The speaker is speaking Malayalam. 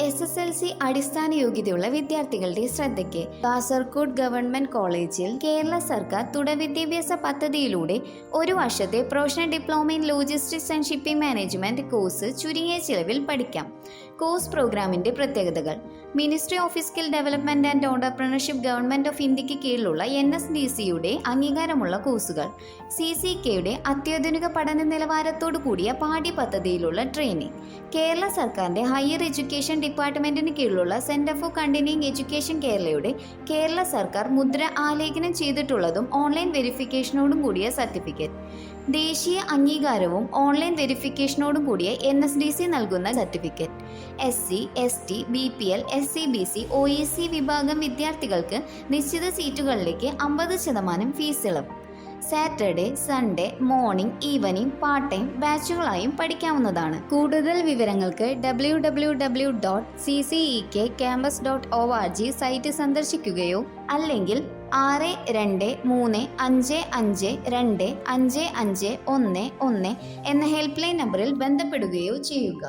SSLC അടിസ്ഥാന യോഗ്യതയുള്ള വിദ്യാർത്ഥികളുടെ ശ്രദ്ധയ്ക്ക് കാസർഗോഡ് ഗവൺമെന്റ് കോളേജിൽ കേരള സർക്കാർ തുടർ വിദ്യാഭ്യാസ പദ്ധതിയിലൂടെ ഒരു വർഷത്തെ professional diploma in logistics and shipping management course ചുരുങ്ങിയ ചിലവിൽ പഠിക്കാം. കോഴ്സ് പ്രോഗ്രാമിന്റെ പ്രത്യേകതകൾ: ministry of skill development and entrepreneurship government of ഇന്ത്യക്ക് കീഴിലുള്ള NSDCയുടെ അംഗീകാരമുള്ള കോഴ്സുകൾ, CCKയുടെ അത്യാധുനിക പഠന നിലവാരത്തോടു കൂടിയ പാഠ്യപദ്ധതിയിലുള്ള ട്രെയിനിങ്, കേരള സർക്കാരിന്റെ ഹയർ എഡ്യൂക്കേഷൻ ഡിപ്പാർട്ട്മെന്റിന് കീഴിലുള്ള സെന്റർ ഫോർ കണ്ടിന്യൂയിങ് എഡ്യൂക്കേഷൻ കേരളയുടെ കേരള സർക്കാർ മുദ്ര ആലേഖനം ചെയ്തിട്ടുള്ളതും ഓൺലൈൻ വെരിഫിക്കേഷനോടും കൂടിയ സർട്ടിഫിക്കറ്റ്, ദേശീയ അംഗീകാരവും ഓൺലൈൻ വെരിഫിക്കേഷനോടും കൂടിയ NSDC നൽകുന്ന certificate, SC, ST, BPL, SCBC, OEC വിഭാഗം വിദ്യാർത്ഥികൾക്ക് നിശ്ചിത സീറ്റുകളിലേക്ക് 50% ഫീസ് ഇളവ്. Saturday, Sunday, morning, evening, part time ബാച്ചുകളായും പഠിക്കാവുന്നതാണ്. കൂടുതൽ വിവരങ്ങൾക്ക് www.ccekcampus.org സൈറ്റ് സന്ദർശിക്കുകയോ അല്ലെങ്കിൽ 6235525511 എന്ന ഹെൽപ്പ് ലൈൻ നമ്പറിൽ ബന്ധപ്പെടുകയോ ചെയ്യുക.